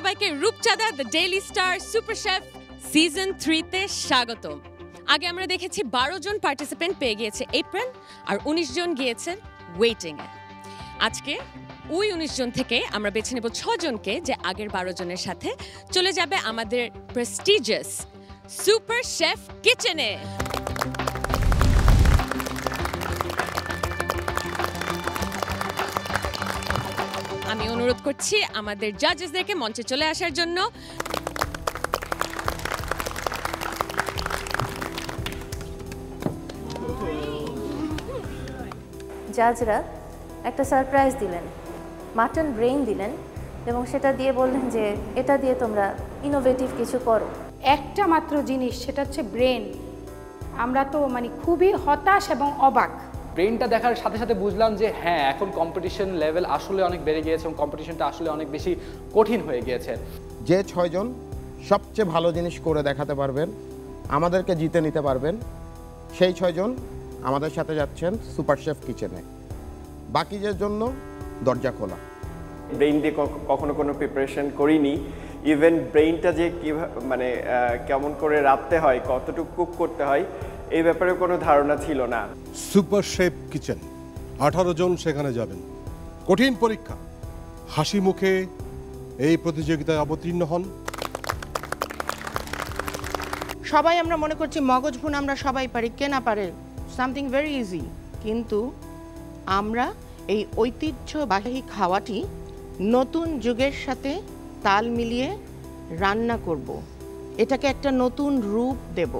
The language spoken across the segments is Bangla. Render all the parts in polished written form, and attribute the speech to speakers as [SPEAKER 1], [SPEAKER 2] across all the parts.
[SPEAKER 1] সবাইকে রূপচাঁদা the daily star super chef season 3 তে স্বাগতম। আগে আমরা দেখেছি 12 জন পার্টিসিপেন্ট পেয়ে গিয়েছে এপ্রিল, আর 19 জন গিয়েছেন ওয়েটিং এ। আজকে ওই 19 জন থেকে আমরা বেছে নেব 6 জনকে, যে আগের 12 জনের সাথে চলে যাবে আমাদের প্রেস্টিজিয়াস সুপার শেফ কিচেনে। আমি অনুরোধ করছি আমাদের জাজেসদেরকে মঞ্চে চলে আসার জন্য।
[SPEAKER 2] জাজরা একটা সারপ্রাইজ দিলেন, মাটন ব্রেইন দিলেন এবং সেটা দিয়ে বললেন যে এটা দিয়ে তোমরা ইনোভেটিভ কিছু করো।
[SPEAKER 3] একটা মাত্র জিনিস, সেটা হচ্ছে ব্রেন। আমরা তো খুবই হতাশ এবং অবাক।
[SPEAKER 4] ব্রেনটা দেখার সাথে সাথে বুঝলাম যে হ্যাঁ, এখন কম্পিটিশন লেভেল আসলে অনেক বেড়ে গিয়েছে এবং কম্পিটিশনটা আসলে অনেক বেশি কঠিন হয়ে গিয়েছে।
[SPEAKER 5] যে 6 জন সবচেয়ে ভালো জিনিস করে দেখাতে পারবেন, আমাদেরকে জিতে নিতে পারবেন, সেই 6 জন আমাদের সাথে যাচ্ছেন সুপার শেফ কিচেনে। বাকিদের জন্য দরজা খোলা।
[SPEAKER 6] ব্রেইন দিয়ে কখনো কোনো প্রিপারেশন করিনি। ইভেন ব্রেইনটা যে কীভাবে কেমন করে রাখতে হয়, কতটুকু কুক করতে হয়, এই ব্যাপারে কোনো ধারণা ছিল না।
[SPEAKER 7] সুপার শেফ কিচেন 18 জন সেখানে যাবেন। কঠিন পরীক্ষা, হাসি মুখে এই প্রতিযোগিতায় অবতীর্ণ হন।
[SPEAKER 8] সবাই আমরা মনে করছি মগজ ভুন আমরা সবাই পারি, কে না পারে, সামথিং ভেরি ইজি। কিন্তু আমরা এই ঐতিহ্যবাহী খাওয়াটি নতুন যুগের সাথে তাল মিলিয়ে রান্না করব, এটাকে একটা নতুন রূপ দেব।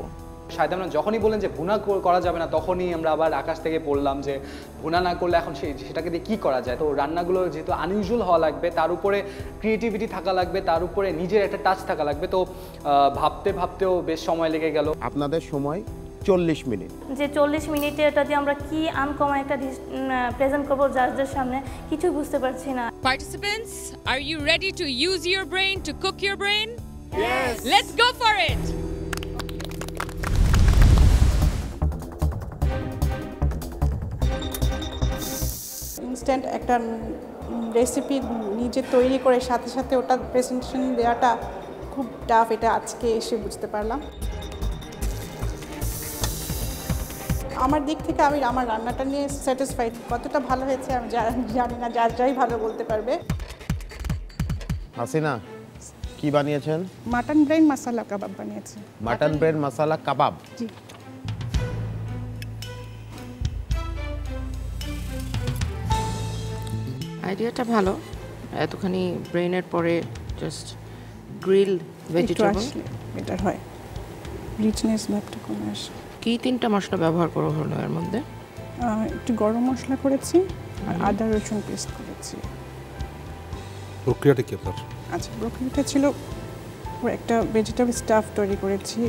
[SPEAKER 4] শায়দ আমরা যখনই বললেন যে ভুনা করা যাবে না, তখনই আমরা আবার আকাশ থেকে পড়লাম যে ভুনা না করলে এখন সেটাকে দিয়ে কী করা যায়। তো রান্নাগুলো যেহেতু আনইউজুয়াল হওয়া লাগবে, তার উপরে ক্রিয়েটিভিটি থাকা লাগবে, তার উপরে নিজের একটা টাচ থাকা লাগবে। তো ভাবতে ভাবতেও বেশ সময় লেগে গেল।
[SPEAKER 5] আপনাদের সময় 40 মিনিট।
[SPEAKER 2] যে 40 মিনিটে এটা দিয়ে আমরা কি আনকমন একটা প্রেজেন্ট করবো জাজদের সামনে, কিছু বুঝতে পারছি না।
[SPEAKER 1] Participants, are you ready to use your brain to cook your brain?
[SPEAKER 2] Yes.
[SPEAKER 1] Let's go for it.
[SPEAKER 9] Instant একটা রেসিপি নিজে তৈরি করে সাথে সাথে ওটা প্রেজেন্টেশন দেওয়াটা খুব টাফ, এটা আজকে এসে বুঝতে পারলাম। আমার দিক থেকে আমি আমার রান্নাটা নিয়ে স্যাটিসফাইড। কতটা ভালো হয়েছে আমি জানি না, যাই ভালো বলতে পারবে।
[SPEAKER 5] হাসিনা, কি বানিয়েছেন?
[SPEAKER 9] মাটন ব্রেন মশলা কাবাব বানিয়েছি।
[SPEAKER 5] মাটন ব্রেন মশলা কাবাব।
[SPEAKER 9] জি।
[SPEAKER 8] আইডিয়াটা ভালো, এতখানি ব্রেনের পরে জাস্ট গ্রিল ভেজিটেবল
[SPEAKER 9] বেটার হয়, রিচনেস ভাবটা কমে আসে।
[SPEAKER 8] কি 3টা মশলা ব্যবহার করা হলো এর মধ্যে?
[SPEAKER 9] একটু গরম মশলা করেছি আর আদা রসুন পেস্ট করেছি।
[SPEAKER 7] প্রক্রিয়াটা কি আপনার?
[SPEAKER 9] আচ্ছা, প্রক্রিয়াটা ছিল একটা ভেজিটেবল স্টাফ তৈরি করেছি,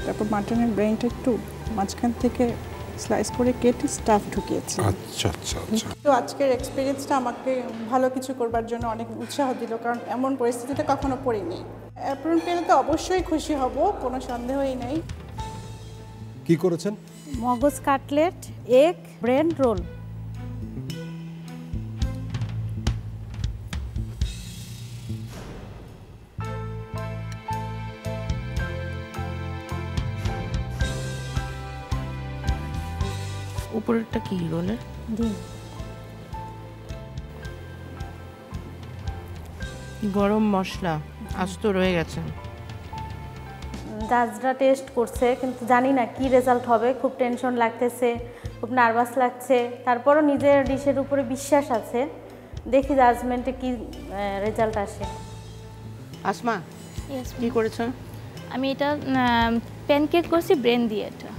[SPEAKER 9] তারপর মাটনের ব্রেনটা একটু মাঝখান থেকে স্লাইস করে কেটে স্টাফ ঢুকিয়েছি।
[SPEAKER 7] আচ্ছা আচ্ছা আচ্ছা।
[SPEAKER 9] তো আজকের এক্সপিরিয়েন্সটা আমাকে ভালো কিছু করবার জন্য অনেক উৎসাহ দিল, কারণ এমন পরিস্থিতিতে কখনো পড়িনি। অ্যাপ্রন পেলে তো অবশ্যই খুশি হব, কোনো সন্দেহই নেই।
[SPEAKER 7] কি করেছেন?
[SPEAKER 10] মগজ কাটলেট, এগ ব্রেন রোল।
[SPEAKER 8] উপরেরটা কি রোলের?
[SPEAKER 10] ডিম।
[SPEAKER 8] গরম মশলা আস্ত রয়ে গেছে।
[SPEAKER 2] জাজরা টেস্ট করছে, কিন্তু জানি না কি রেজাল্ট হবে। খুব টেনশন লাগতেছে, খুব নার্ভাস লাগছে। তারপরও নিজের ডিশের উপরে বিশ্বাস আছে, দেখি জাজমেন্টে কি রেজাল্ট আসে।
[SPEAKER 8] আসমা, কি করেছো?
[SPEAKER 11] আমি এটা প্যানকেক করছি ব্রেন দিয়ে। এটা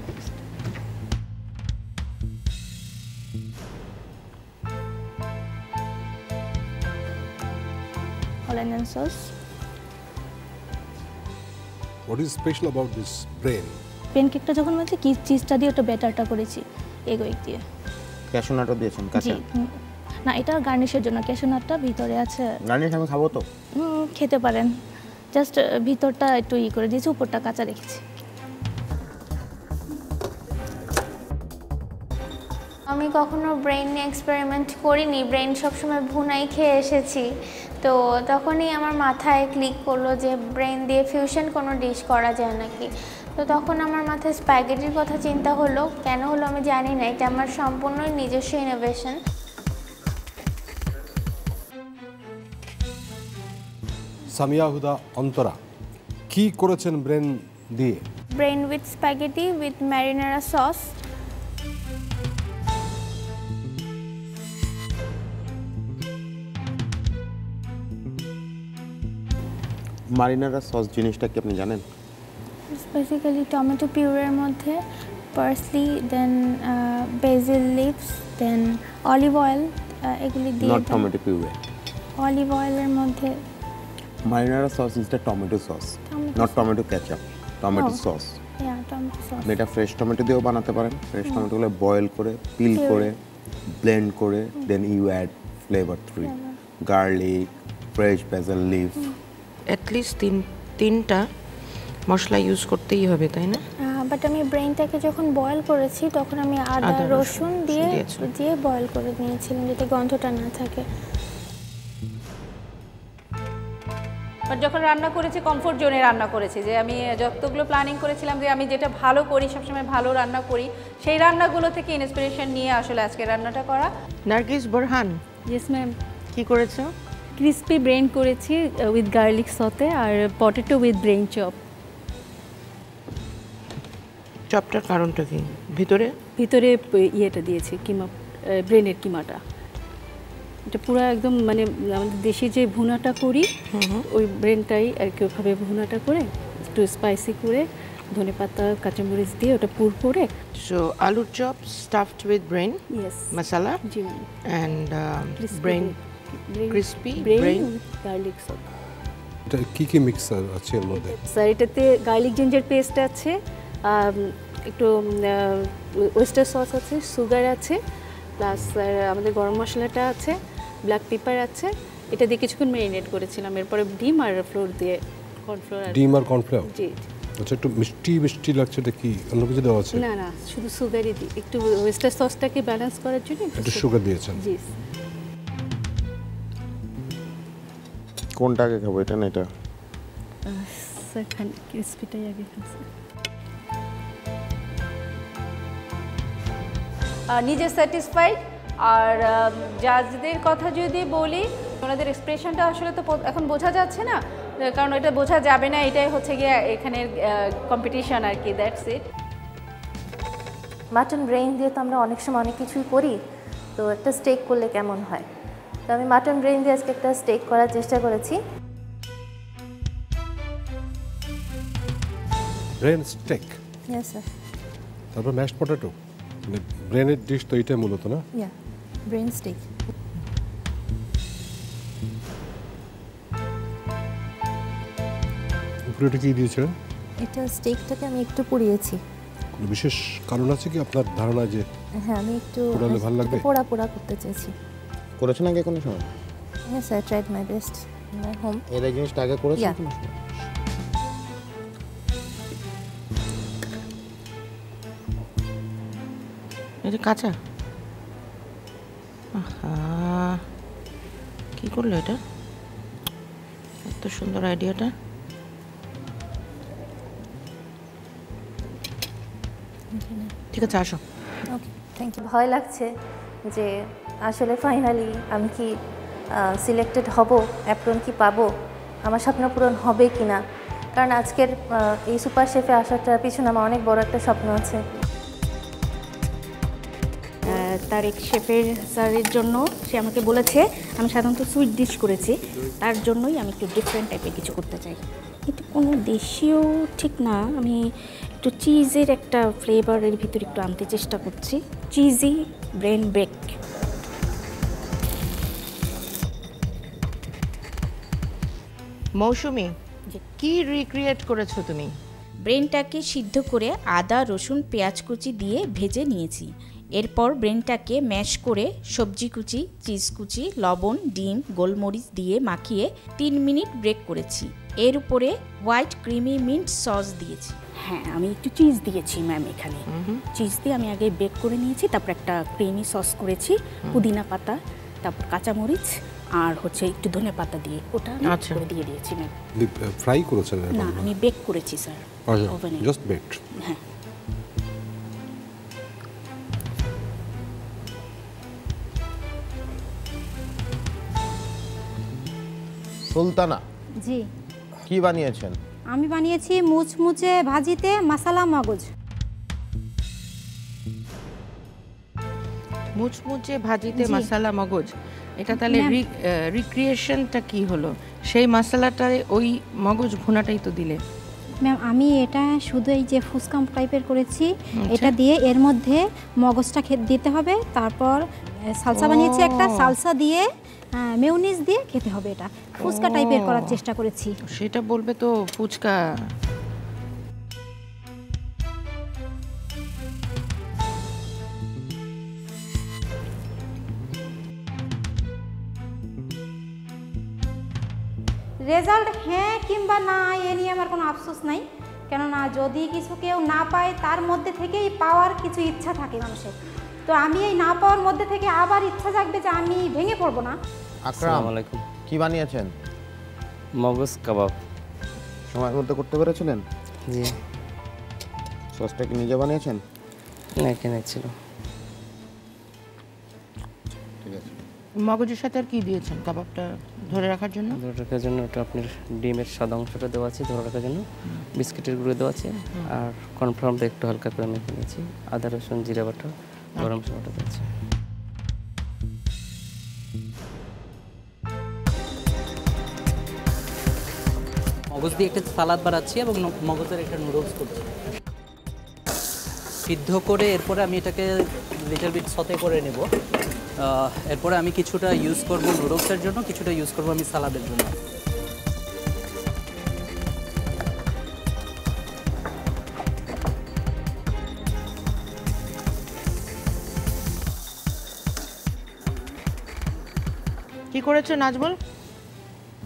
[SPEAKER 11] Onion sauce.
[SPEAKER 7] What is special about this brain?
[SPEAKER 11] প্যানকেকটা যখন বানাচ্ছি কি চিজটা দিয়ে ওটা ব্যাটারটা করেছি এগ দিয়ে।
[SPEAKER 5] ক্যাশু নাটও দিয়েছেন কাঁচা?
[SPEAKER 11] না, এটা গার্নিশের জন্য। ক্যাশু নাটটা ভিতরে আছে।
[SPEAKER 5] গার্নিশ আমি খাবো তো?
[SPEAKER 11] খেতে পারেন, জাস্ট ভিতরটা একটু করে দিয়েছি, উপরটা কাঁচা রেখেছি।
[SPEAKER 12] আমি কখনো ব্রেন নিয়ে এক্সপেরিমেন্ট করিনি, ব্রেন সবসময় ভুনাই খেয়ে এসেছি। তো তখনই আমার মাথায় ক্লিক করলো যে ব্রেন দিয়ে ফিউশন কোনো ডিশ করা যায় নাকি। তো তখন আমার মাথায় স্প্যাগেটির কথা চিন্তা হলো, কেন হলো আমি জানি না, এটা আমার সম্পূর্ণই নিজস্ব ইনোভেশন।
[SPEAKER 7] সামিয়া হুদা অন্তরা কি করেছেন ব্রেন দিয়ে?
[SPEAKER 12] Brain with spaghetti with marinara sauce.
[SPEAKER 5] Marinara sauce জিনিসটা কি আপনি জানেন?
[SPEAKER 12] বেসিক্যালি টমেটো পিউরের মধ্যে parsley, then basil leaves, then olive oil, এগুলি দিয়ে
[SPEAKER 5] নট টমেটো পিউরে।
[SPEAKER 12] অলিভ অয়েলের মধ্যে
[SPEAKER 5] marinara sauce is the tomato sauce, not tomato ketchup, tomato sauce.
[SPEAKER 12] Yeah tomato sauce.
[SPEAKER 5] আপনি এটা ফ্রেশ টমেটো দিয়েও বানাতে পারেন। ফ্রেশ টমেটোগুলো বয়েল করে, পিল করে, ব্লেন্ড করে, then you add flavour three, garlic, fresh basil leave.
[SPEAKER 8] At least তিনটা মশলা ইউজ করতেই হবে, তাই না?
[SPEAKER 12] বাট আমি ব্রেনটাকে যখন বয়েল করেছি তখন আমি আদা রসুন দিয়ে বয়েল করে নিয়েছিলাম যাতে গন্ধটা না থাকে।
[SPEAKER 13] বাট যখন রান্না করেছি কমফোর্ট জোনে রান্না করেছি, যে আমি যতগুলো প্ল্যানিং করেছিলাম যে আমি যেটা ভালো করি, সবসময় ভালো রান্না করি, সেই রান্নাগুলো থেকে ইন্সপিরেশন নিয়ে আসলে আজকে রান্নাটা করা।
[SPEAKER 8] Nargis Borhan,
[SPEAKER 14] yes ma'am.
[SPEAKER 8] কি করেছো?
[SPEAKER 14] ক্রিসপি ব্রেন করেছি উইথ গার্লিক সতে আর পটেটো উইথ ব্রেন চপ।
[SPEAKER 8] চপটার কারণটা কি? ভিতরে
[SPEAKER 14] ইয়েটা দিয়েছি কিমা, ব্রেনের কিমাটা। এটা পুরো একদম মানে আমাদের দেশি যে ভুনাটা করি ওই ব্রেনটাই আর কি ওভাবে ভুনাটা করে একটু স্পাইসি করে ধনেপাতা কাঁচামরিচ দিয়ে ওটা পুর করে।
[SPEAKER 8] সো আলুর chop stuffed with brain,
[SPEAKER 14] yes
[SPEAKER 8] masala,
[SPEAKER 14] G,
[SPEAKER 8] and brain crispy
[SPEAKER 14] brain garlic sauce.
[SPEAKER 7] এটা কি কি মিক্সার আছে এর মধ্যে?
[SPEAKER 14] স্যার এটাতে গার্লিক জিঞ্জার পেস্ট আছে, একটু ওয়েস্টার সস আছে, সুগার আছে, প্লাস আমাদের গরম মশলাটা আছে, ব্ল্যাক পেপার আছে। এটা দিয়ে কিছুক্ষণ ম্যারিনেট করেছিলাম, এরপরে ডিম আর ফ্লোর দিয়ে কর্নফ্লোর।
[SPEAKER 7] ডিম আর কর্নফ্লোর?
[SPEAKER 14] জি।
[SPEAKER 7] আচ্ছা, একটু মিষ্টি লাগছে, এটা কি অন্য কিছু দেওয়া আছে?
[SPEAKER 14] না না, শুধু সুগারই দিই, একটু ওয়েস্টার সসটাকে ব্যালেন্স করার জন্য
[SPEAKER 7] একটু সুগার দিয়েছেন।
[SPEAKER 14] জি।
[SPEAKER 5] কোনটা আগে খাবো, এটা না এটা?
[SPEAKER 14] স্যার ক্রিসপিটাই আগে খাচ্ছি।
[SPEAKER 13] নিজে স্যাটিসফাইড। আর জাজদের কথা যদি বলি, ওনাদের এক্সপ্রেশনটা আসলে তো এখন বোঝা যাচ্ছে না, কারণ এটা বোঝা যাবে না, এটাই হচ্ছে গিয়ে এখানের কম্পিটিশন আর কি, দ্যাটস ইট।
[SPEAKER 2] মাটন ব্রেইন দিয়ে তো আমরা অনেক সময় অনেক কিছুই করি, তো একটা স্টেক করলে কেমন হয়, তো আমি মাটন ব্রেইন দিয়ে আজকে একটা স্টেক করার চেষ্টা করেছি।
[SPEAKER 7] Brain steak?
[SPEAKER 2] Yes sir.
[SPEAKER 7] তারপর ম্যাশড পটেটো, মানে ব্রেনের ডিশ তো এইটাই মূলত, না?
[SPEAKER 2] Yeah, brain steak.
[SPEAKER 7] উপরে এটা কি দিয়েছিলেন?
[SPEAKER 2] এটা স্টেকটাকে আমি একটু পুড়িয়েছি।
[SPEAKER 7] কোনো বিশেষ কারণ আছে কি আপনার ধারণা যে?
[SPEAKER 2] হ্যাঁ, আমি একটু
[SPEAKER 7] পোড়ালে ভালো লাগবে?
[SPEAKER 2] পোড়া করতে চেয়েছি।
[SPEAKER 5] করেছেন আগে কোনো সময়?
[SPEAKER 2] Yes I tried my best in my home.
[SPEAKER 5] এই জিনিসটা আগে করেছেন কোনো?
[SPEAKER 8] এটা কাঁচা? কি করলো এটা? এত সুন্দর আইডিয়াটা। ঠিক আছে, আসো।
[SPEAKER 2] ওকে, থ্যাংক ইউ। ভয় লাগছে যে আসলে ফাইনালি আমি কি সিলেক্টেড হব, অ্যাপ্রন কি পাবো, আমার স্বপ্ন পূরণ হবে কি না, কারণ আজকের এই সুপার শেফে আসাটার পিছনে আমার অনেক বড় একটা স্বপ্ন আছে।
[SPEAKER 15] তারেক শেফের স্যারের জন্য সে আমাকে বলেছে আমি সাধারণত সুইট ডিশ করেছি, তার জন্যই আমি একটু ডিফারেন্ট টাইপের কিছু করতে চাই। এটা কোনো দেশীয় ঠিক না, আমি একটু চিজের একটা ফ্লেভারের ভিতরে একটু আনতে চেষ্টা করছি। Cheesy brain break.
[SPEAKER 8] মৌসুমি, কি রিক্রিয়েট করেছো তুমি?
[SPEAKER 15] ব্রেনটাকে সিদ্ধ করে আদা রসুন পেঁয়াজ কুচি দিয়ে ভেজে নিয়েছি। এরপর ব্রেনটাকে ম্যাশ করে সবজি কুচি, চিজ কুচি, লবণ, ডিম, গোলমরিচ দিয়ে মাখিয়ে 3 মিনিট ব্রেক করেছি। এর উপরে হোয়াইট ক্রিমি মিন্ট সস দিয়েছি। হ্যাঁ, আমি একটু চিজ দিয়েছি ম্যাম এখানে। চিজ দিয়ে আমি আগে বেক করে নিয়েছি, তারপর একটা ক্রিমি সস করেছি, পুদিনা পাতা, তারপর কাঁচামরিচ আর হচ্ছে একটু ধনেপাতা দিয়ে ওটা
[SPEAKER 8] আচ্ছা।
[SPEAKER 15] করে দিয়ে দিয়েছি ম্যাম।
[SPEAKER 7] ফ্রাই করেছেন
[SPEAKER 15] না আমি বেক করেছি স্যার ওভেনে।
[SPEAKER 7] Just baked.
[SPEAKER 15] হ্যাঁ
[SPEAKER 5] সুলতানা
[SPEAKER 10] জি
[SPEAKER 5] কি বানিয়েছেন?
[SPEAKER 10] আমি বানিয়েছি মুচমুচে ভাজিতে মশলা মগজ।
[SPEAKER 8] মুচমুচে ভাজিতে
[SPEAKER 10] জি।
[SPEAKER 8] মশলা মগজ, এটা তাহলে
[SPEAKER 10] ম্যাম।
[SPEAKER 8] রিক্রিয়েশনটা কি হলো? সেই মশলাটায় ওই মগজ ভুনাটাই তো দিলে।
[SPEAKER 10] ম্যাম আমি এটা শুধু এই যে ফুচকা টাইপের করেছি,
[SPEAKER 8] আচ্ছা।
[SPEAKER 10] এটা দিয়ে এর মধ্যে মগজটা দিতে হবে, তারপর সালসা বানিয়েছি একটা, সালসা দিয়ে মেয়োনিজ দিয়ে খেতে হবে। এটা ফুচকা টাইপের করার চেষ্টা করেছি।
[SPEAKER 8] সেটা বলবে তো ফুচকা।
[SPEAKER 10] রেজাল্ট হ্যাঁ কিংবা না এ নিয়ে আমার কোনো আফসোস নাই, কেননা যদি কিছু কেউ না পায় তার মধ্যে থেকেই পাওয়ার কিছু ইচ্ছা থাকে মানুষের। তো আমি এই না পাওয়ার মধ্যে থেকে আবার ইচ্ছা জাগবে যে আমি ভেঙে পড়বো না।
[SPEAKER 5] আকরাম কি বানিয়েছেন?
[SPEAKER 16] মগজ কাবাব।
[SPEAKER 5] সময়ের মধ্যে করতে পেরেছিলেন?
[SPEAKER 16] জি।
[SPEAKER 5] সসটা কি নিজে বানিয়েছেন?
[SPEAKER 16] না কিনেছিল।
[SPEAKER 5] ঠিক আছে।
[SPEAKER 8] মগজের সাথে আর কি দিয়েছেন কাবাবটা ধরে রাখার জন্য?
[SPEAKER 16] ধরে রাখার জন্য ওটা আপনার ডিমের সাদা অংশটা দেওয়া আছে ধরে রাখার জন্য, বিস্কিটের গুঁড়ো দেওয়া আছে, আর কর্নফ্লাওয়ারটা একটু হালকা করে মেখে নিয়েছি, আদা রসুন জিরা বাটা গরম মশলাটা দিয়েছি।
[SPEAKER 17] মগজ দিয়ে একটা সালাদ বানাচ্ছি এবং মগজের একটা নুডলস করছি সিদ্ধ করে। এরপরে আমি এটাকে লিটল বিট সতে করে নেব। এরপরে আমি কিছুটা ইউজ করব নুডলসের জন্য, কিছুটা ইউজ করব আমি সালাদের জন্য।
[SPEAKER 8] কি করেছো নাজমুল?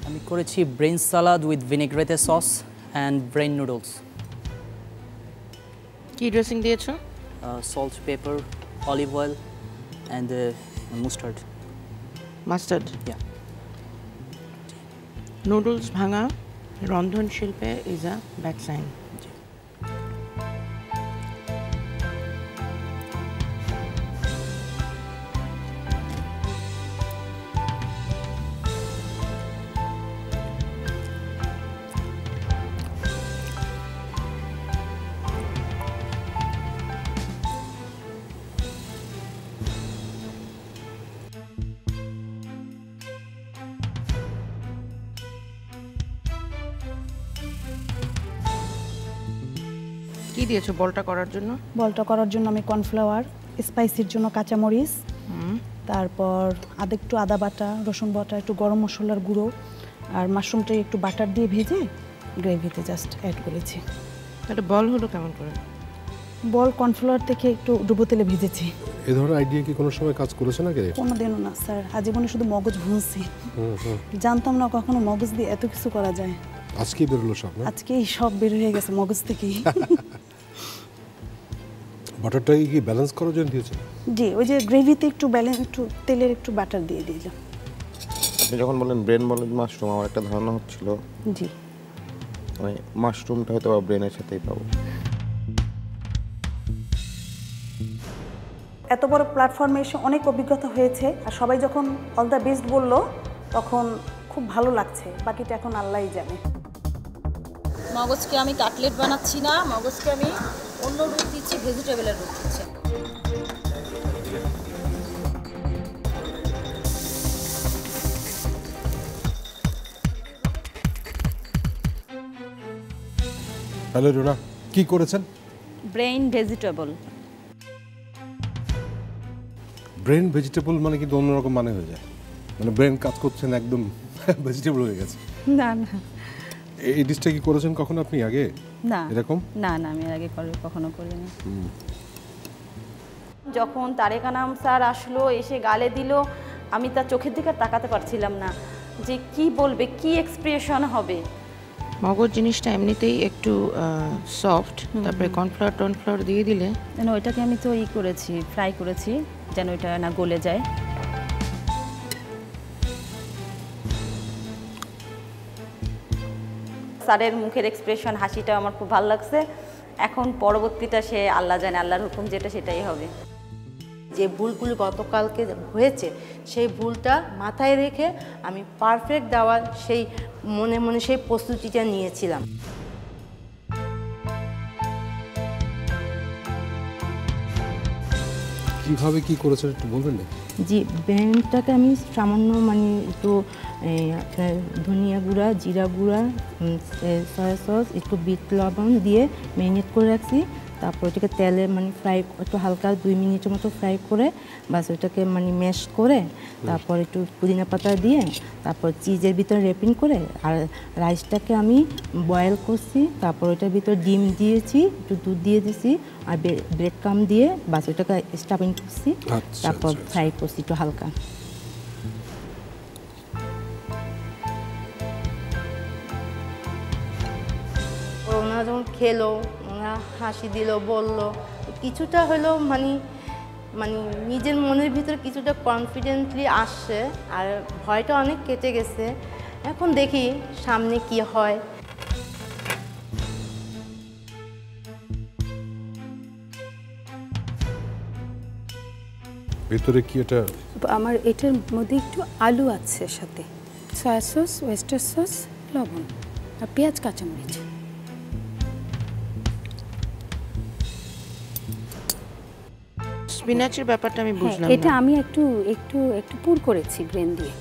[SPEAKER 17] আমি করেছি brain salad with vinaigrette sauce and brain noodles.
[SPEAKER 8] কি ড্রেসিং দিয়েছো?
[SPEAKER 17] Salt, pepper, olive oil and mustard.
[SPEAKER 8] Mustard?
[SPEAKER 17] Yeah.
[SPEAKER 8] Noodles ভাঙা রন্ধন শিল্পে ইজ আ ব্যাড সাইন। কি দিয়েছো বলটা করার জন্য?
[SPEAKER 9] বলটা করার জন্য আমি কর্নফ্লাওয়ার, স্পাইসির জন্য কাঁচামরিচ, তারপর একটু আদা বাটা, রসুন বাটা, একটু গরম মশলার গুঁড়ো, আর মাশরুমটা একটু বাটার দিয়ে ভেজে গ্রেভিতে জাস্ট অ্যাড করেছি।
[SPEAKER 8] তাহলে বল হলো কেমন করে?
[SPEAKER 9] বল কর্নফ্লাওয়ার থেকে একটু ডুবো তেলে ভেজেছি।
[SPEAKER 7] এই ধরনের আইডিয়া কি কোনো সময় কাজ করেছে নাকি?
[SPEAKER 9] কোনোদিনও না স্যার, আজীবনে শুধু মগজ ভুনছি। জানতাম না কখনো মগজ দিয়ে এত কিছু করা যায়।
[SPEAKER 7] আজকে বেরোলো সব না?
[SPEAKER 9] আজকেই সব বের হয়ে গেছে মগজ থেকেই।
[SPEAKER 7] বাটারটাই কি ব্যালেন্স করার জন্য দিয়েছেন?
[SPEAKER 9] জি, ওই যে গ্রেভিতে একটু ব্যালেন্স, একটু তেলের একটু বাটার দিয়ে দিলাম।
[SPEAKER 5] আপনি যখন বললেন ব্রেন বলেন মাশরুম, আমার একটা ধারণা হচ্ছিল
[SPEAKER 9] জি
[SPEAKER 5] মানে মাশরুমটা হয়তো ব্রেনের সাথেই পাবো।
[SPEAKER 9] এত বড় প্ল্যাটফর্মে এসে অনেক অভিজ্ঞতা হয়েছে, আর সবাই যখন অল দ্য বেস্ট বললো তখন খুব ভালো লাগছে। বাকিটা এখন আল্লাহই জানে।
[SPEAKER 18] মগজকে আমি কাটলেট বানাচ্ছি না, মগজকে আমি অন্য রূপ দিচ্ছি, ভেজিটেবলের রূপ দিচ্ছি।
[SPEAKER 7] হ্যালো রুনা, কি করেছেন?
[SPEAKER 18] Brain vegetable.
[SPEAKER 7] ব্রেন ভেজিটেবল মানে কিন্তু অন্যরকম মানে হয়ে যায়, মানে ব্রেন কাজ করছেন একদম ভেজিটেবল হয়ে গেছে।
[SPEAKER 18] না না,
[SPEAKER 7] এই ডিশটা কি করেছেন কখনো আপনি আগে?
[SPEAKER 18] না
[SPEAKER 7] এরকম
[SPEAKER 18] না না, আমি আগে কখনো করিনি। যখন তারেক আনাম স্যার আসলো, এসে গালে দিল, আমি তার চোখের দিকে তাকাতে পারছিলাম না যে কি বলবে, কি এক্সপ্রেশন হবে।
[SPEAKER 8] মগজ জিনিসটা এমনিতেই একটু সফট, তারপরে কর্নফ্লাওয়ার দিয়ে দিলে
[SPEAKER 18] যেন ওইটাকে আমি তো করেছি, ফ্রাই করেছি যেন এটা না গলে যায়। স্যারের মুখের এক্সপ্রেশন, হাসিটা আমার খুব ভালো লাগছে। এখন পরবর্তীটা সে আল্লাহ জানে, আল্লাহর হুকুম যেটা সেটাই হবে।
[SPEAKER 8] যে ভুলগুলো গতকালকে হয়েছে সেই ভুলটা মাথায় রেখে আমি পারফেক্ট দেওয়ার সেই মনে মনে সেই প্রস্তুতিটা নিয়েছিলাম।
[SPEAKER 7] কিভাবে কি করেছেন একটু বলবেন না?
[SPEAKER 8] জি, ব্রেনটাকে আমি সামান্য মানে একটু আপনার ধনিয়া গুঁড়া, জিরা গুঁড়া, সয়া সস, একটু বিট লবণ দিয়ে ম্যারিনেট করে রাখছি। তারপর ওটাকে তেলে মানে ফ্রাই একটু হালকা 2 মিনিটের মতো ফ্রাই করে বাস ওইটাকে মানে ম্যাশ করে তারপর একটু পুদিনা পাতা দিয়ে তারপর চিজের ভিতরে র্যাপিং করে আর রাইসটাকে আমি বয়েল করছি। তারপর ওইটার ভিতরে ডিম দিয়েছি, একটু দুধ দিয়ে দিয়েছি আর ব্রেড ক্রাম্ব দিয়ে বাস ওইটাকে স্টাফিং করছি। তারপর ফ্রাই করছি একটু হালকা। ওনারা যখন খেলো, ওনারা হাসি দিল, বলল, কিছুটা হলেও মানে নিজের মনের ভিতরে কিছুটা কনফিডেন্টলি আসছে আর ভয়টা অনেক কেটে গেছে। এখন দেখি সামনে কি হয়।
[SPEAKER 7] ভিতরে কি এটা?
[SPEAKER 3] আমার এটার মধ্যে একটু আলু আছে, সাথে সয়া সস, ওয়েস্টার সস, লবণ আর পেঁয়াজ, কাঁচামরিচ।
[SPEAKER 8] স্পিনাচের ব্যাপারটা আমি বুঝলাম
[SPEAKER 3] এটা
[SPEAKER 8] না।
[SPEAKER 3] আমি একটু একটু একটু পুর করেছি ব্রেন দিয়ে,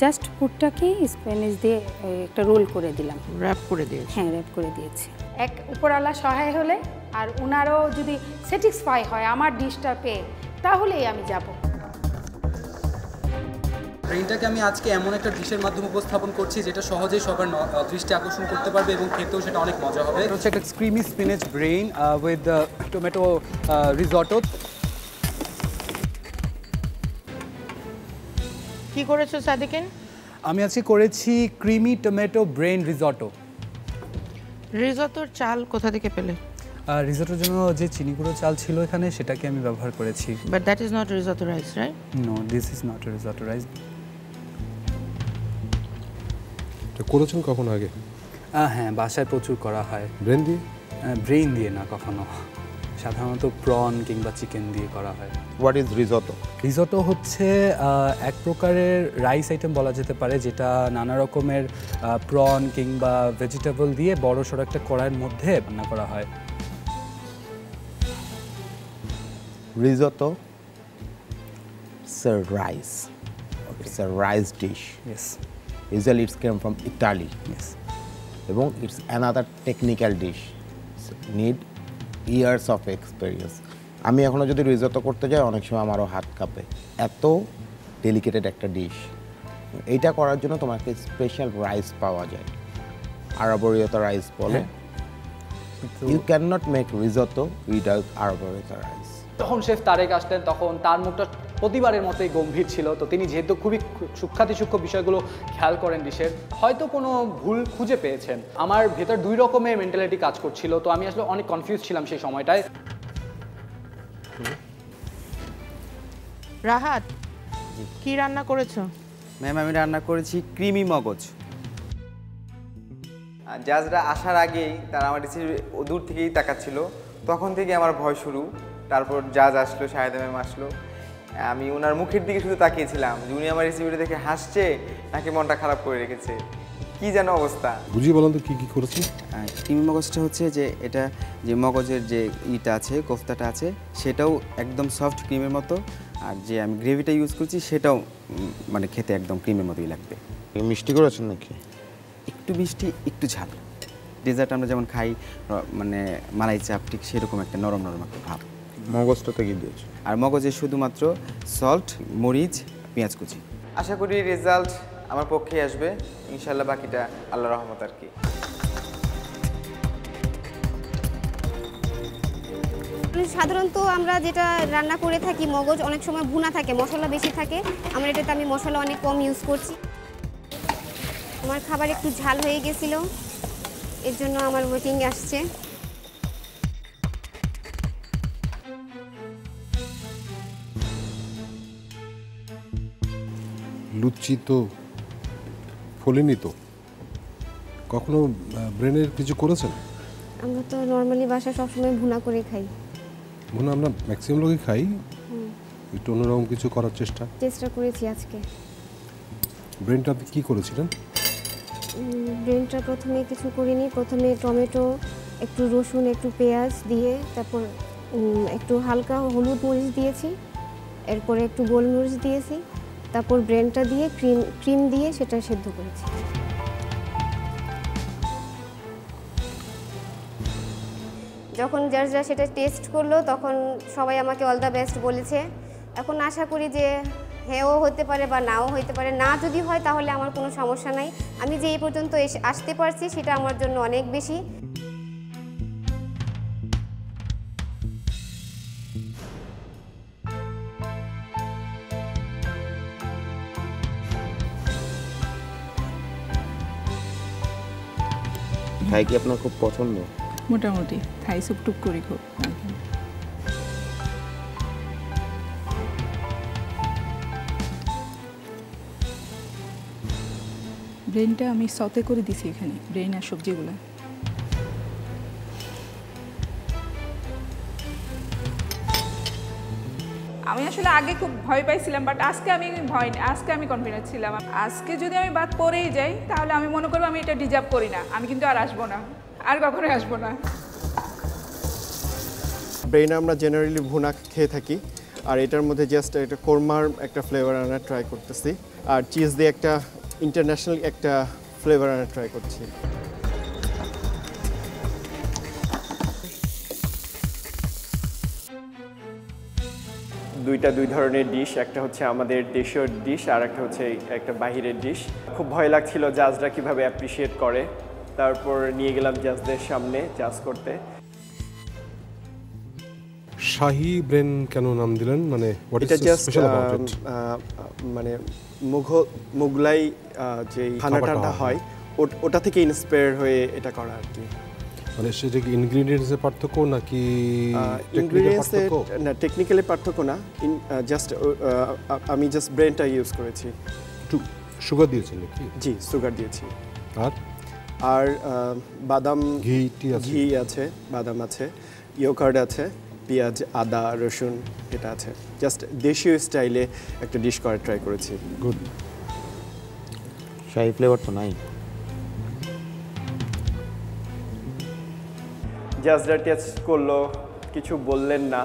[SPEAKER 3] জাস্ট পুরটাকে স্প্যানিশ দিয়ে একটা রোল করে দিলাম,
[SPEAKER 8] র‍্যাপ করে দিয়েছি।
[SPEAKER 3] হ্যাঁ, র‍্যাপ করে দিয়েছি। এক উপরওয়ালা সহায় হলে আর ওনারও যদি স্যাটিসফাই হয় আমার ডিশটা পেয়ে, তাহলেই আমি যাব।
[SPEAKER 4] ব্রেনটাকে আমি আজকে এমন একটা ডিশের মাধ্যমে উপস্থাপন করছি যেটা সহজেই সবার দৃষ্টি আকর্ষণ করতে পারবে এবং খেতেও সেটা অনেক মজা হবে। এটা হচ্ছে একটা creamy spinach brain with tomato risotto.
[SPEAKER 8] কি করেছো সাদিকিন?
[SPEAKER 4] আমি আজকে করেছি ক্রিমি টমেটো ব্রেন রিজোটো।
[SPEAKER 8] রিজোটোর চাল কোথা থেকে পেলে?
[SPEAKER 4] রিজোটোর জন্য যে চিনি গুঁড়ো চাল ছিল এখানে সেটাকে আমি ব্যবহার করেছি।
[SPEAKER 8] But that is not risotto rice, right?
[SPEAKER 4] No, this is not a risotto rice.
[SPEAKER 7] এটা করেছেন কখন আগে?
[SPEAKER 4] হ্যাঁ, বাসায় প্রচুর করা হয়।
[SPEAKER 7] ব্রেন দিয়ে?
[SPEAKER 4] ব্রেন দিয়ে না, কখনো সাধারণত প্রন কিংবা চিকেন দিয়ে করা হয়।
[SPEAKER 5] What is রিজোটো?
[SPEAKER 4] রিজোটো হচ্ছে এক প্রকারের রাইস আইটেম বলা যেতে পারে, যেটা নানা রকমের প্রন কিংবা ভেজিটেবল দিয়ে বড় সড়ো একটা কড়াইয়ের মধ্যে রান্না করা হয়।
[SPEAKER 5] Risotto, it's a rice. Okay. It's a rice dish.
[SPEAKER 4] Yes.
[SPEAKER 5] Usually it came from Italy.
[SPEAKER 4] Yes.
[SPEAKER 5] এবং it's another technical dish. So need years of experience. আমি এখনো যদি রিজোটো করতে যাই অনেক সময় আমারও হাত কাঁপে, এত ডেলিকেটেড একটা ডিশ। এইটা করার জন্য তোমাকে স্পেশাল রাইস পাওয়া যায়, আরবোরিয়েতা রাইস বলে। You can not make risotto without arborio rice.
[SPEAKER 4] যখন শেফ তারেক আসলেন তখন তার মুখটা প্রতিবারের মতোই গম্ভীর ছিল। তো তিনি যেহেতু খুবই সূক্ষ্মাতিসূক্ষ্ম বিষয়গুলো খেয়াল করেন ডিশের, হয়তো কোনো ভুল খুঁজে পেয়েছেন। আমার ভেতর 2 রকমের মেন্টালিটি কাজ করছিল, তো আমি আসলে অনেক কনফিউজ ছিলাম সেই সময়টায়।
[SPEAKER 8] রাহাত, কি রান্না করেছো?
[SPEAKER 19] ম্যাম, আমি রান্না করেছি ক্রিমি মগজ। জাজরা আসার আগেই তারা আমার রেসিপি দূর থেকেই তাকাচ্ছিল, তখন থেকে আমার ভয় শুরু। তারপর জাজ আসলো, শাহেদা ম্যাম আসলো, আমি ওনার মুখের দিকে শুধু তাকিয়েছিলাম যে উনি আমার রেসিপিটা দেখে হাসছে নাকি মনটা খারাপ করে রেখেছে, কি যেন অবস্থা।
[SPEAKER 7] বুঝিয়ে বলেন তো কি কি করেছি?
[SPEAKER 19] ক্রিমি মগজটা হচ্ছে যে এটা যে মগজের যে ইটা আছে, কোফতাটা আছে, সেটাও একদম সফট ক্রিমের মতো, আর যে আমি গ্রেভিটা ইউজ করছি সেটাও মানে খেতে একদম ক্রিমের মতোই লাগবে।
[SPEAKER 5] মিষ্টি করেছেন নাকি?
[SPEAKER 19] একটু মিষ্টি, একটু ঝাল। ডেজার্ট আমরা যেমন খাই মানে মালাই চাপ, ঠিক সেরকম একটা নরম নরম একটা ভাব।
[SPEAKER 5] মগজটাতে কি দিয়েছে?
[SPEAKER 19] আর মগজে শুধুমাত্র সল্ট, মরিচ, পেঁয়াজ কুচি। আশা করি রেজাল্ট আমার পক্ষেই আসবে ইনশাল্লাহ, বাকিটা আল্লাহর রহমত আর কি।
[SPEAKER 20] সাধারণত আমরা যেটা রান্না করে থাকি, মগজ অনেক সময় ভুনা থাকে, মশলা বেশি থাকে। আমার এটাতে আমি মশলা অনেক কম ইউজ করছি। আমার খাবার একটু ঝাল হয়ে গেছিল, এর জন্য আমার ওয়েটিং আসছে।
[SPEAKER 7] লুচি তো ফোলেনি তো? কখনো ব্রেনের কিছু করেছেন?
[SPEAKER 20] আমরা তো নর্মালি বাসা সবসময় ভুনা করে খাই।
[SPEAKER 7] ভুনা আমরা ম্যাক্সিমাম লোকই খাই, একটু অন্যরকম কিছু করার চেষ্টা
[SPEAKER 20] করেছি আজকে।
[SPEAKER 7] ব্রেনটা আপনি কী করেছিলেন?
[SPEAKER 20] ব্রেনটা প্রথমে কিছু করিনি, প্রথমে টমেটো, একটু রসুন, একটু পেঁয়াজ দিয়ে তারপর একটু হালকা হলুদ মরিচ দিয়েছি, এরপরে একটু গোলমরিচ দিয়েছি, তারপর ব্রেনটা দিয়ে ক্রিম দিয়ে সেটা সেদ্ধ করেছি। যখন জাজরা সেটা টেস্ট করলো তখন সবাই আমাকে অল দ্য বেস্ট বলেছে। এখন আশা করি যে হ্যাঁও হতে পারে বা নাও হতে পারে, না যদি হয় তাহলে আমার কোনো সমস্যা নাই। আমি যে এই পর্যন্ত আসতে পারছি সেটা আমার জন্য অনেক বেশি।
[SPEAKER 5] থাই কি আপনার খুব পছন্দ?
[SPEAKER 21] মোটামুটি থাই স্যুপ টুক করি খুব। ব্রেনটা আমি সতে করে দিছি এখানে, ব্রেন আর সবজিগুলো।
[SPEAKER 22] আমি আসলে আগে খুব ভয় পাইছিলাম, বাট আজকে আমি আজকে আমি কনফিডেন্ট ছিলাম। আজকে যদি আমি বাদ পড়েই যাই তাহলে আমি মনে করবো আমি এটা ডিজার্ভ করি না, আমি কিন্তু আর আসবো না, আর কখনোই আসবো না।
[SPEAKER 6] ব্রেন আমরা জেনারেলি ভুনা খেয়ে থাকি, আর এটার মধ্যে জাস্ট একটা কোরমার একটা ফ্লেভার আনার ট্রাই করতেছি, আর চিজ দিয়ে একটা ইন্টারন্যাশনাল একটা ফ্লেভার আনার ট্রাই করছি। দুই ধরনের ডিশ, একটা হচ্ছে আমাদের দেশীয় ডিশ আর একটা হচ্ছে একটা বাহিরের ডিশ। খুব ভয় লাগছিল জাজরা কিভাবে অ্যাপ্রিসিয়েট করে, তারপর নিয়ে গেলাম জাজদের সামনে জাজ করতে।
[SPEAKER 7] শাহী ব্রেন কেন নাম দিলেন? মানে
[SPEAKER 6] এটা জাস্ট মানে মুঘলাই যে খানাটা হয় ওটা থেকে ইন্সপায়ার হয়ে এটা করা আর কি।
[SPEAKER 7] মানে সেটা কি ইনগ্রেডিয়েন্টসের পার্থক্য নাকি
[SPEAKER 6] ইনগ্রেডিয়েন্টসের না, টেকনিক্যালি পার্থক্য না, জাস্ট আমি জাস্ট ব্রেনটা ইউজ করেছি।
[SPEAKER 7] একটু সুগার দিয়েছেন নাকি?
[SPEAKER 6] জি, সুগার দিয়েছি।
[SPEAKER 7] আর
[SPEAKER 6] বাদাম
[SPEAKER 7] ঘি
[SPEAKER 6] আছে, বাদাম আছে, ইয়োগার্ট আছে, পেঁয়াজ, আদা, রসুন এটা আছে। জাস্ট দেশীয় স্টাইলে একটা ডিশ করার ট্রাই করেছি।
[SPEAKER 7] গুড।
[SPEAKER 5] শাহী ফ্লেভার তো নাই।
[SPEAKER 6] জাজরা টেস্ট করলো, কিছু বললেন না,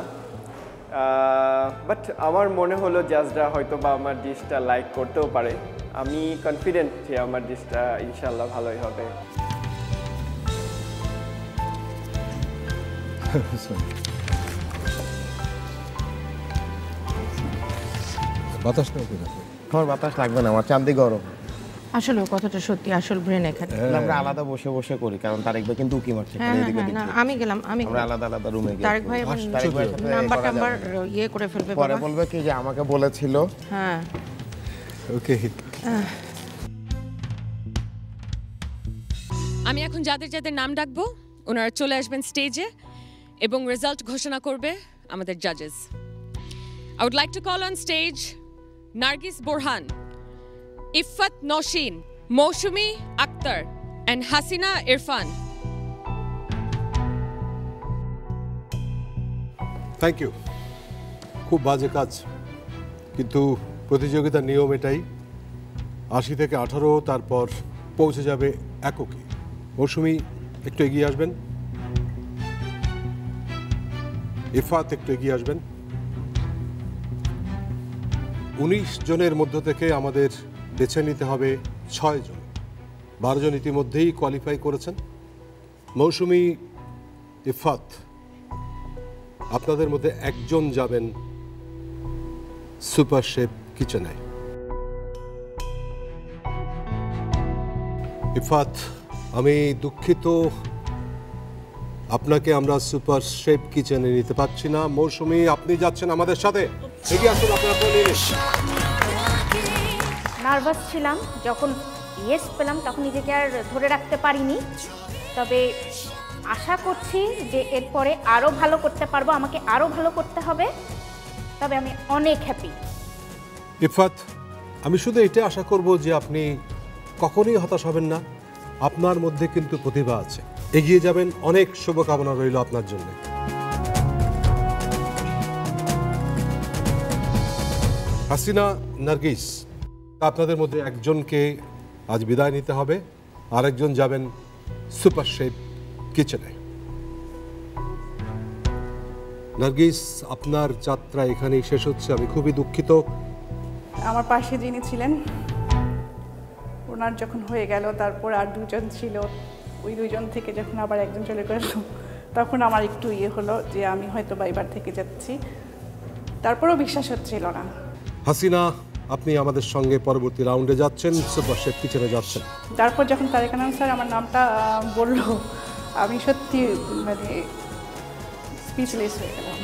[SPEAKER 6] বাট আমার মনে হলো জাজরা হয়তো বা আমার ডিশটা লাইক করতেও পারে। আমি কনফিডেন্ট যে আমার ডিশটা ইনশাল্লাহ ভালোই হবে।
[SPEAKER 7] বাতাস
[SPEAKER 5] আমার বাতাস লাগবে না, আমার চান্দি গরম।
[SPEAKER 8] আসলে কথাটা সত্যি, আসল ব্রেন এখানে।
[SPEAKER 5] আমরা আলাদা বসে বসে করি, কারণ তারেক ভাই কিন্তু উকি মারছে এদিকে ওদিকে।
[SPEAKER 8] আমি গেলাম
[SPEAKER 5] আমরা আলাদা আলাদা রুমে গেলাম।
[SPEAKER 8] তারেক ভাই নাম্বার ইয়ে করে ফেলবে,
[SPEAKER 5] পরে বলবে কি যে আমাকে বলেছিল।
[SPEAKER 8] হ্যাঁ,
[SPEAKER 7] ওকে।
[SPEAKER 1] আমি এখন যাদের যাদের নাম ডাকবো ওনারা চলে আসবেন স্টেজে এবং রেজাল্ট ঘোষণা করবে আমাদের জাজেস। I would like to call on stage Nargis Borhan, Iffat Noshin, Moshumi Akhtar and Hasina Irfan.
[SPEAKER 7] Thank you. খুব বাজে কাজ, কিন্তু প্রতিযোগিতার নিয়ম এটাই। 80 থেকে 18, তারপর পৌঁছে যাবে এককে। মৌসুমি একটু এগিয়ে আসবেন, ইফাত একটু এগিয়ে আসবেন। 19 জনের মধ্য থেকে আমাদের বেছে নিতে হবে 6 জন। 12 জন ইতিমধ্যেই কোয়ালিফাই করেছেন। মৌসুমি, ইফাত, আপনাদের মধ্যে একজন যাবেন সুপার শেফ কিচেনে। ইফাত, আমি দুঃখিত, আপনাকে আমরা সুপার শেফ কিচেনে নিতে পারছি না। মৌসুমি, আপনি যাচ্ছেন আমাদের সাথে। এগিয়ে আসুন, আপনারা
[SPEAKER 23] নার্ভাস ছিলাম, যখন ইয়েস পেলাম তখন নিজেকে আর ধরে রাখতে পারিনি। তবে আশা করছি যে এরপরে আরও ভালো করতে পারবো, আমাকে আরও ভালো করতে হবে। তবে আমি অনেক হ্যাপি।
[SPEAKER 7] ইফাত, আমি শুধু এটা আশা করব যে আপনি কখনোই হতাশ হবেন না, আপনার মধ্যে কিন্তু প্রতিভা আছে, এগিয়ে যাবেন। অনেক শুভকামনা রইল আপনার জন্য। হাসিনা, নার্গিস, আপনাদের মধ্যে একজনকে আজ বিদায় নিতে হবে, আরেকজন যাবেন সুপার শেফ কিচেনে। নার্গিস, আপনার যাত্রা এখানেই শেষ হচ্ছে, আমি খুবই দুঃখিত।
[SPEAKER 22] আমার পাশে যিনি ছিলেন ওনার যখন হয়ে গেল, তারপর আর দুজন ছিল, ওই দুজন থেকে যখন আবার একজন চলে গেল, তখন আমার একটু হলো যে আমি হয়তো বা এবার থেকে যাচ্ছি, তারপরেও বিশ্বাস হচ্ছিল না।
[SPEAKER 7] হাসিনা, আপনি আমাদের সঙ্গে পরবর্তী রাউন্ডে যাচ্ছেন, সুপার শেফ কিচেনে যাচ্ছেন।
[SPEAKER 22] তারপর যখন তারেক আনাম স্যার আমার নামটা বলল, আমি সত্যি মানে স্পিচলেস হয়ে গেলাম।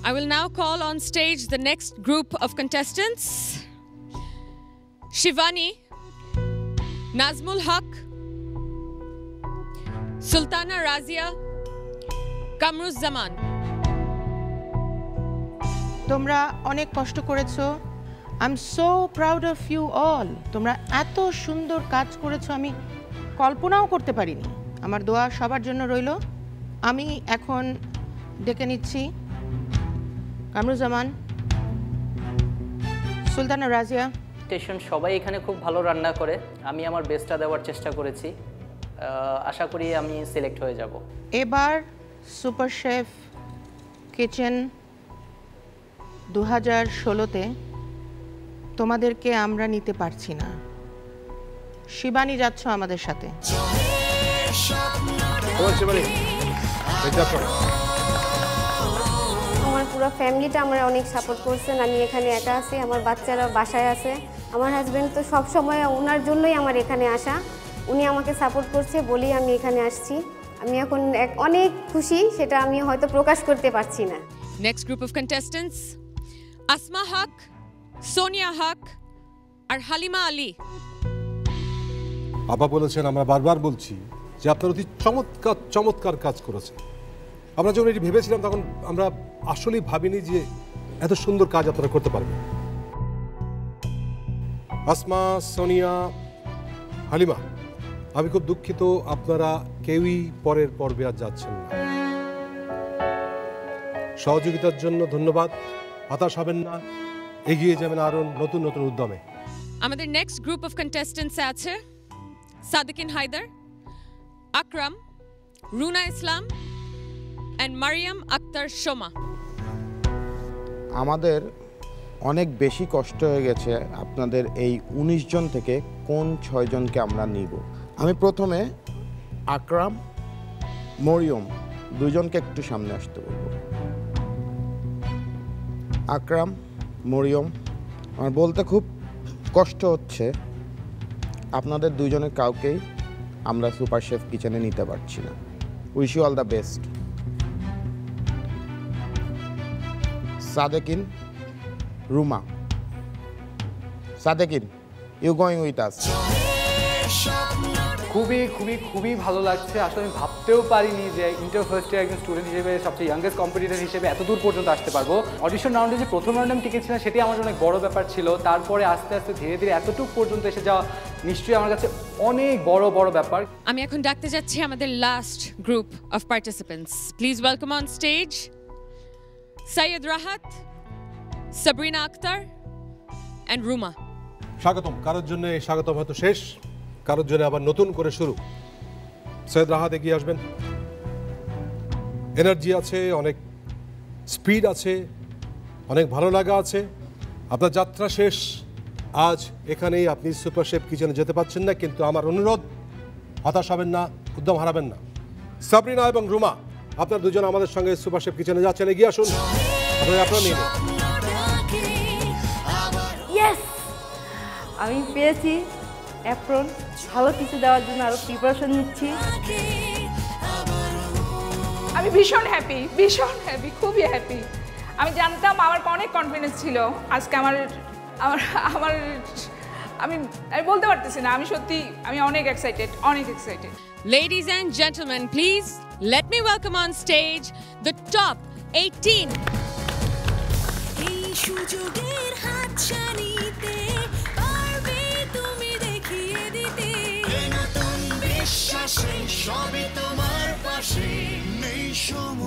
[SPEAKER 1] I will now call on stage the next group of contestants. Shivani, Nazmul Haq, Sultana Razia, Kamruz Zaman.
[SPEAKER 8] তোমরা অনেক কষ্ট করেছো। I am so proud of you all. তোমরা এত সুন্দর কাজ করেছো, আমি কল্পনাও করতে পারিনি। আমার দোয়া সবার জন্য রইল। আমি এখন ডেকে নিচ্ছি কামরুজ্জামান, সুলতানা রাজিয়া।
[SPEAKER 17] স্টেশন সবাই এখানে খুব ভালো রান্না করে, আমি আমার বেস্টটা দেওয়ার চেষ্টা করেছি, আশা করি আমি সিলেক্ট হয়ে যাব।
[SPEAKER 8] এবার সুপার শেফ কিচেন 2016-তে তোমাদেরকে আমরা নিতে পারছি না। শিবানী যাচ্ছ আমাদের সাথে।
[SPEAKER 20] আমার পুরো ফ্যামিলিটা আমরা অনেক সাপোর্ট করছেন। আমি এখানে একা আছি, আমার বাচ্চারা বাসায় আছে। আমার হাজব্যান্ড তো সব সময় ওনার জন্যই আমার এখানে আসা, উনি আমাকে সাপোর্ট করছে বলেই আমি এখানে আসছি। আমি এখন অনেক খুশি, সেটা আমি হয়তো প্রকাশ করতে পারছি না।
[SPEAKER 1] Next group of contestants, Asma Haq, Sonia Haq, আর হালিমা আলী।
[SPEAKER 7] আপা বলেছেন, আমরা বারবার বলছি যে আপনার অতি চমৎকার চমৎকার কাজ করেছে। আমরা যখন এটি ভেবেছিলাম তখন আমরা আসলেই ভাবিনি যে এত সুন্দর কাজ আপনারা করতে পারবেন। আসমা, সোনিয়া, হালিমা, আমি খুব দুঃখিত, আপনারা কেউই পরের পর্বে আর যাচ্ছেন না। সহযোগিতার জন্য ধন্যবাদ। হতাশ হবেন না, এগিয়ে যাবেন আরো নতুন নতুন উদ্যমে।
[SPEAKER 1] আমাদের নেক্সট গ্রুপ অফ কন্টেস্টেন্টস আছে সাদিকিন হায়দার, আকরাম, রুনা ইসলাম and মারিয়াম আক্তার সোমা।
[SPEAKER 5] আমাদের অনেক বেশি কষ্ট হয়ে গেছে আপনাদের এই 19 জন থেকে কোন 6 জনকে আমরা নিব। আমি প্রথমে আকরাম, মরিয়ম দুজনকে একটু সামনে আসতে বলবো। আকরাম, মরিয়ম, আমার বলতে খুব কষ্ট হচ্ছে, আপনাদের দুজনের কাউকেই আমরা সুপার শেফ কিচেনে নিতে পারছি না। Wish you all the best. Sadekin, Ruma. Sadekin, you going with us.
[SPEAKER 4] খুবই খুবই খুবই ভালো লাগছে। আসলে আমি ভাবতেও পারিনি যে ইন্টার ফার্স্ট ইয়ার একজন স্টুডেন্ট হিসেবে, সবচেয়ে ইয়াঙ্গেস্ট কম্পিটিটর হিসেবে এত দূর পর্যন্ত আসতে পারবো। অডিশন রাউন্ডে যে প্রথম রাউন্ডে আমি টিকেছিলাম সেটি আমার অনেক বড় ব্যাপার ছিল। তারপরে আস্তে আস্তে ধীরে ধীরে এতটুকু পর্যন্ত এসে যাওয়া নিশ্চয়ই আমার কাছে অনেক বড় বড় ব্যাপার।
[SPEAKER 1] আমি এখন ডাকতে যাচ্ছি আমাদের last group of participants. Please welcome on stage Syed Rahat, Sabrina Akhtar and Ruma.
[SPEAKER 7] স্বাগতম। কারোর জন্য স্বাগতম হয়তো শেষ, কারোর জন্য আবার নতুন করে শুরু। সৈয়দ রাহাত এগিয়ে আসবেন। এনার্জি আছে, অনেক স্পিড আছে, অনেক ভালো লাগা আছে। আপনার যাত্রা শেষ, আজ এখানেই আপনি সুপার শেফ কিচেনে যেতে পারছেন না, কিন্তু আমার অনুরোধ, হতাশ হবেন না, উদ্যম হারাবেন না। সাবরিনা এবং রুমা, আপনার দুজন আমাদের সঙ্গে সুপার শেফ কিচেনে যাচ্ছেন, এগিয়ে আসুন। আপনারা নিয়ে নিন।
[SPEAKER 18] ইয়েস, আমি পেয়েছি অ্যাপ্রন। ভালো কিছু দেওয়ার জন্য আরো প্রিপারেশন নিচ্ছি।
[SPEAKER 22] আমি ভীষণ হ্যাপি, ভীষণ হ্যাপি, খুবই হ্যাপি। আমি জানতাম, আমার অনেক কনফিডেন্স ছিল। আজকে আমার আমার আমার আমি বলতে পারতেছি না, আমি সত্যি আমি অনেক এক্সাইটেড, অনেক excited.
[SPEAKER 1] Ladies and gentlemen, please let me welcome on stage the top 18. এই সুযোগের হাতছানিতে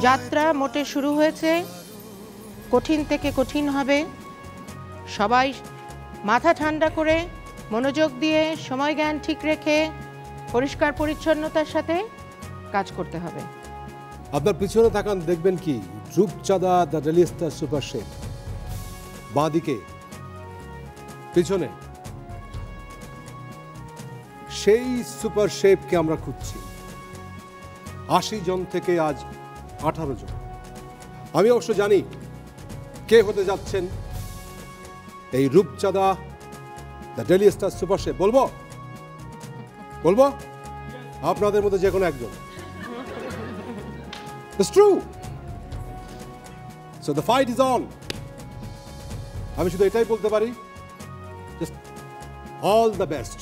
[SPEAKER 8] যাত্রা মোটে শুরু হয়েছে, কঠিন থেকে কঠিন হবে। সবাই মাথা ঠান্ডা করে মনোযোগ দিয়ে সময় জ্ঞান ঠিক রেখে পরিষ্কার পরিচ্ছন্নতার সাথে কাজ করতে হবে।
[SPEAKER 7] আপনার পিছনে তাকান, দেখবেন কি রূপচাঁদা the daily star super chef. বাঁদিকে পিছনে সেই সুপার শেফকে আমরা খুঁজছি। 80 জন থেকে আজ 18 জন। আমি অবশ্য জানি কে হতে যাচ্ছেন এই রূপচাঁদা the daily star super chef. বলবো বলবো আপনাদের মধ্যে যে কোনো একজন। It's true. So the fight is on. আমি শুধু এটাই বলতে পারি, just all the best.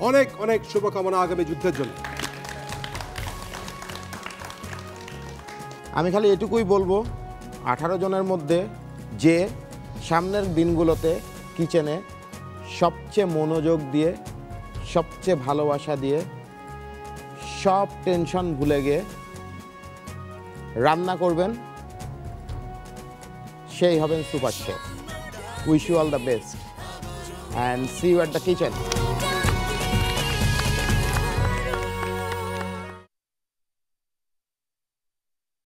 [SPEAKER 7] অনেক অনেক শুভকামনা আগামী যুদ্ধের জন্য।
[SPEAKER 5] আমি খালি এটুকুই বলবো, 18 জনের মধ্যে যে সামনের দিনগুলোতে কিচেনে সবচেয়ে মনোযোগ দিয়ে, সবচেয়ে ভালোবাসা দিয়ে, সব টেনশন ভুলে গিয়ে রান্না করবেন, সেই হবেন super chef. Wish you all the best and see you at the kitchen.